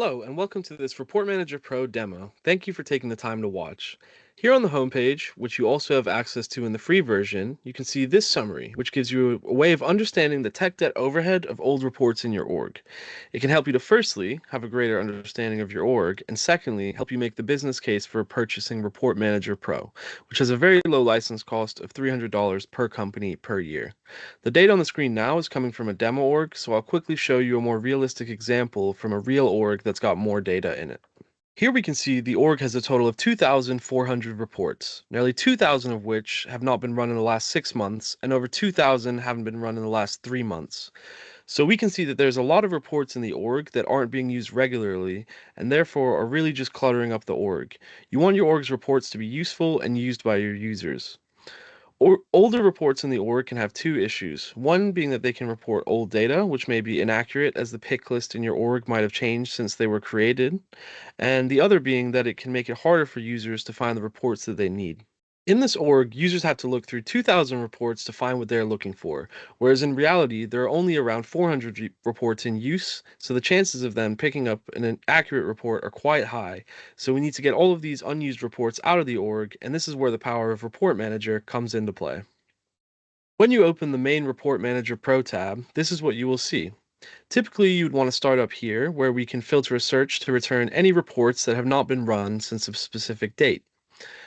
Hello, and welcome to this Report Manager Pro demo. Thank you for taking the time to watch. Here on the homepage, which you also have access to in the free version, you can see this summary, which gives you a way of understanding the tech debt overhead of old reports in your org. It can help you to firstly, have a greater understanding of your org, and secondly, help you make the business case for purchasing Report Manager Pro, which has a very low license cost of $300 per company per year. The data on the screen now is coming from a demo org, so I'll quickly show you a more realistic example from a real org that's got more data in it. Here we can see the org has a total of 2,400 reports, nearly 2,000 of which have not been run in the last 6 months, and over 2,000 haven't been run in the last 3 months. So we can see that there's a lot of reports in the org that aren't being used regularly, and therefore are really just cluttering up the org. You want your org's reports to be useful and used by your users. Older reports in the org can have two issues. One being that they can report old data, which may be inaccurate as the pick list in your org might have changed since they were created, and the other being that it can make it harder for users to find the reports that they need. In this org, users have to look through 2,000 reports to find what they're looking for, whereas in reality, there are only around 400 reports in use, so the chances of them picking up an accurate report are quite high. So we need to get all of these unused reports out of the org, and this is where the power of Report Manager comes into play. When you open the main Report Manager Pro tab, this is what you will see. Typically, you'd want to start up here, where we can filter a search to return any reports that have not been run since a specific date.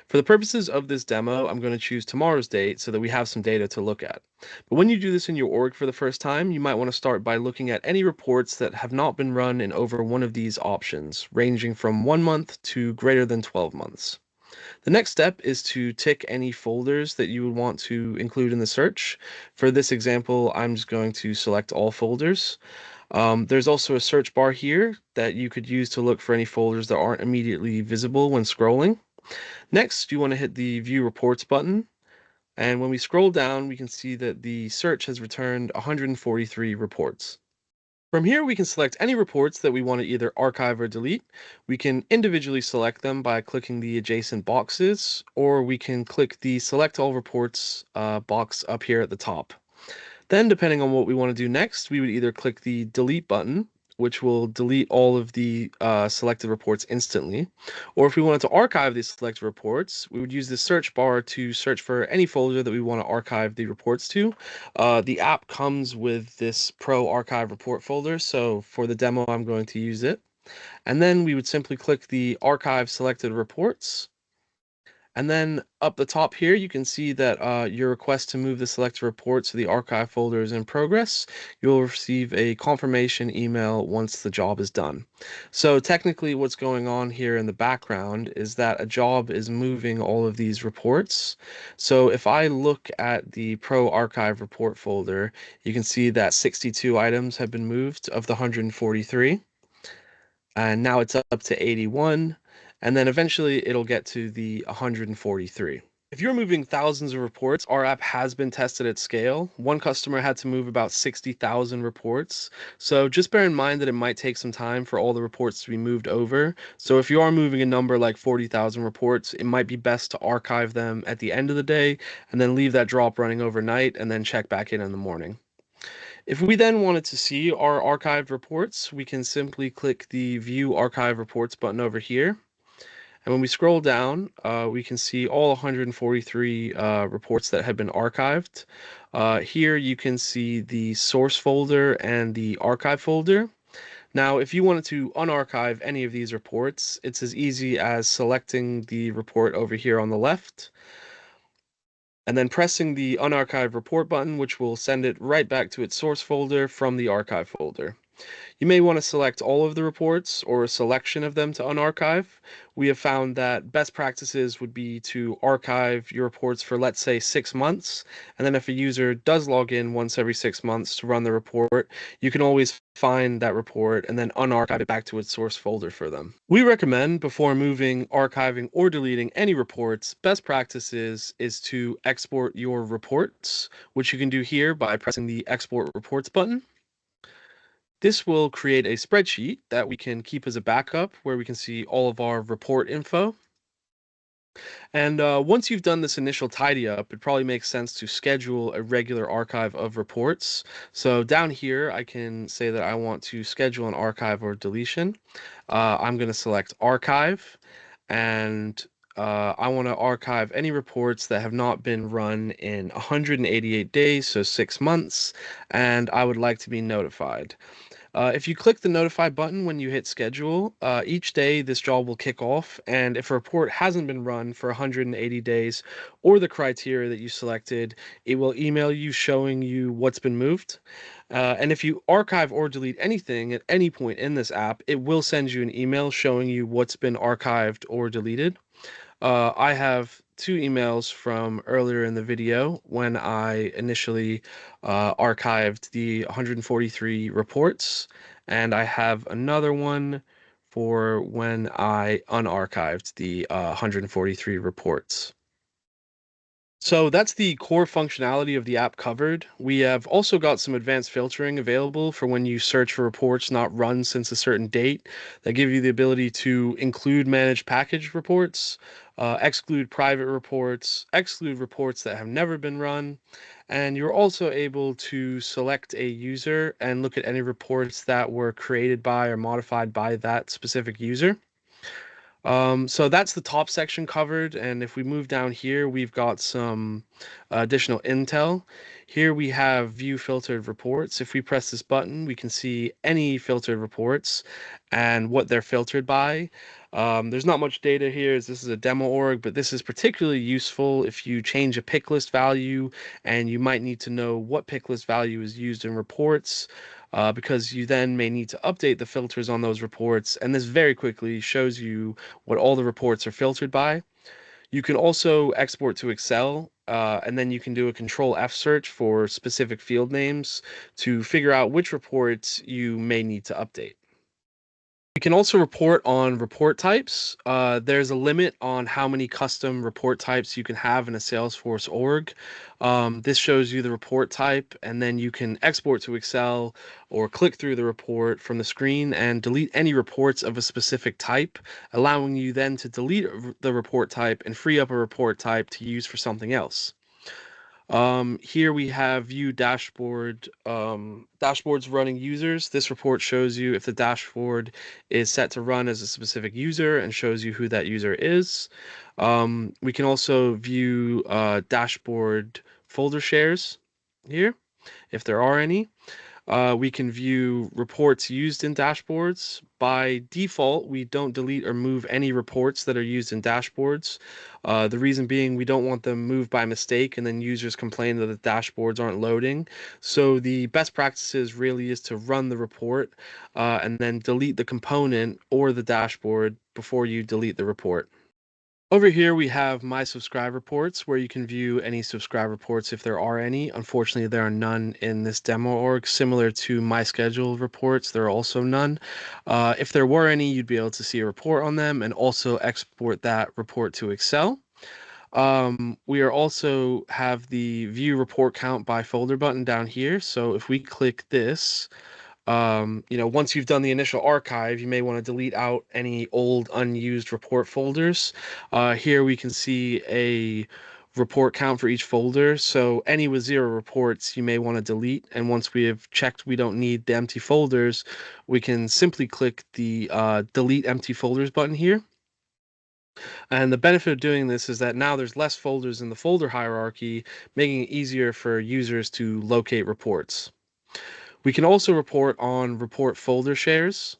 For the purposes of this demo, I'm going to choose tomorrow's date so that we have some data to look at. But when you do this in your org for the first time, you might want to start by looking at any reports that have not been run in over one of these options, ranging from 1 month to greater than 12 months. The next step is to tick any folders that you would want to include in the search. For this example, I'm just going to select all folders. There's also a search bar here that you could use to look for any folders that aren't immediately visible when scrolling. Next, you want to hit the View Reports button, and when we scroll down, we can see that the search has returned 143 reports. From here, we can select any reports that we want to either archive or delete. We can individually select them by clicking the adjacent boxes, or we can click the Select All Reports box up here at the top. Then, depending on what we want to do next, we would either click the delete button, which will delete all of the selected reports instantly. Or if we wanted to archive these selected reports, we would use the search bar to search for any folder that we want to archive the reports to. The app comes with this Pro Archive Report folder, so for the demo, I'm going to use it. And then we would simply click the Archive Selected Reports. And then up the top here, you can see that your request to move the selected report to the archive folder is in progress. You'll receive a confirmation email once the job is done. So technically what's going on here in the background is that a job is moving all of these reports. So if I look at the Pro Archive report folder, you can see that 62 items have been moved of the 143, and now it's up to 81, and then eventually it'll get to the 143. If you're moving thousands of reports, our app has been tested at scale. One customer had to move about 60,000 reports. So just bear in mind that it might take some time for all the reports to be moved over. So if you are moving a number like 40,000 reports, it might be best to archive them at the end of the day and then leave that drop running overnight and then check back in the morning. If we then wanted to see our archived reports, we can simply click the View Archive Reports button over here. And when we scroll down, we can see all 143 reports that have been archived. Here you can see the source folder and the archive folder. Now, if you wanted to unarchive any of these reports, it's as easy as selecting the report over here on the left, and then pressing the Unarchive Report button, which will send it right back to its source folder from the archive folder. You may want to select all of the reports or a selection of them to unarchive. We have found that best practices would be to archive your reports for, let's say, 6 months, and then if a user does log in once every 6 months to run the report, you can always find that report and then unarchive it back to its source folder for them. We recommend, before moving, archiving, or deleting any reports, best practices is to export your reports, which you can do here by pressing the Export Reports button. This will create a spreadsheet that we can keep as a backup where we can see all of our report info. And once you've done this initial tidy up, it probably makes sense to schedule a regular archive of reports. So down here, I can say that I want to schedule an archive or deletion. I'm going to select archive, and I want to archive any reports that have not been run in 188 days, so 6 months, and I would like to be notified. If you click the notify button when you hit schedule, each day this job will kick off, and if a report hasn't been run for 180 days or the criteria that you selected, it will email you showing you what's been moved. And if you archive or delete anything at any point in this app, it will send you an email showing you what's been archived or deleted. I have two emails from earlier in the video when I initially archived the 143 reports, and I have another one for when I unarchived the 143 reports. So that's the core functionality of the app covered. We have also got some advanced filtering available for when you search for reports not run since a certain date that give you the ability to include managed package reports, exclude private reports, exclude reports that have never been run, and you're also able to select a user and look at any reports that were created by or modified by that specific user. So that's the top section covered, and if we move down here, we've got some additional intel. Here we have view filtered reports. If we press this button, we can see any filtered reports and what they're filtered by. There's not much data here as this is a demo org, but this is particularly useful if you change a pick list value and you might need to know what pick list value is used in reports. Because you then may need to update the filters on those reports, and this very quickly shows you what all the reports are filtered by. You can also export to Excel, and then you can do a Control F search for specific field names to figure out which reports you may need to update. We can also report on report types. There's a limit on how many custom report types you can have in a Salesforce org. This shows you the report type, and then you can export to Excel or click through the report from the screen and delete any reports of a specific type, allowing you then to delete the report type and free up a report type to use for something else. Here we have view dashboard, dashboards running users. This report shows you if the dashboard is set to run as a specific user and shows you who that user is. We can also view dashboard folder shares here, if there are any. We can view reports used in dashboards. By default, we don't delete or move any reports that are used in dashboards. The reason being we don't want them moved by mistake and then users complain that the dashboards aren't loading. So the best practices really is to run the report and then delete the component or the dashboard before you delete the report. Over here, we have my subscribe reports where you can view any subscribe reports if there are any. Unfortunately, there are none in this demo org. Similar to my schedule reports, there are also none. If there were any, you'd be able to see a report on them and also export that report to Excel. We are also have the view report count by folder button down here. So if we click this, once you've done the initial archive, you may want to delete out any old unused report folders. Here we can see a report count for each folder. So any with 0 reports, you may want to delete. And once we have checked we don't need the empty folders, we can simply click the delete empty folders button here. And the benefit of doing this is that now there's less folders in the folder hierarchy, making it easier for users to locate reports. We can also report on report folder shares.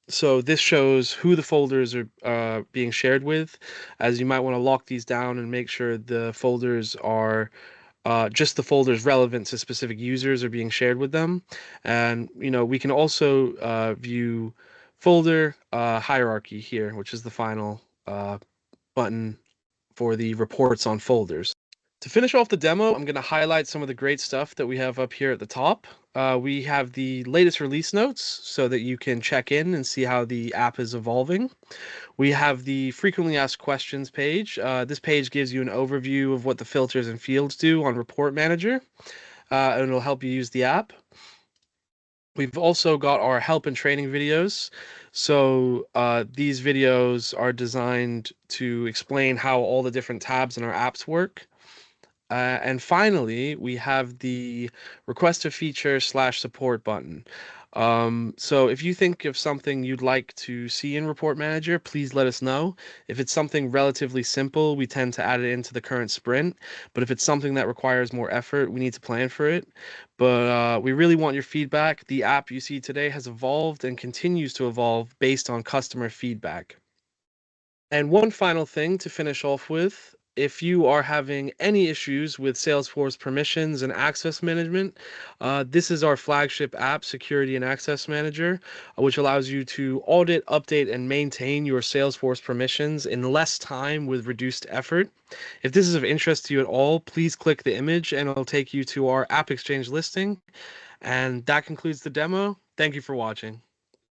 So this shows who the folders are being shared with, as you might want to lock these down and make sure the folders are just the folders relevant to specific users are being shared with them. And we can also view folder hierarchy here, which is the final button for the reports on folders. To finish off the demo, I'm going to highlight some of the great stuff that we have up here at the top. We have the latest release notes so that you can check in and see how the app is evolving. We have the frequently asked questions page. This page gives you an overview of what the filters and fields do on Report Manager, and it'll help you use the app. We've also got our help and training videos. So these videos are designed to explain how all the different tabs in our apps work. And finally, we have the request a feature slash support button. So if you think of something you'd like to see in Report Manager, please let us know. If it's something relatively simple, we tend to add it into the current sprint. But if it's something that requires more effort, we need to plan for it. But we really want your feedback. The app you see today has evolved and continues to evolve based on customer feedback. And one final thing to finish off with, if you are having any issues with Salesforce permissions and access management, this is our flagship app, Security and Access Manager, which allows you to audit, update, and maintain your Salesforce permissions in less time with reduced effort. If this is of interest to you at all, please click the image and it'll take you to our AppExchange listing. And that concludes the demo. Thank you for watching.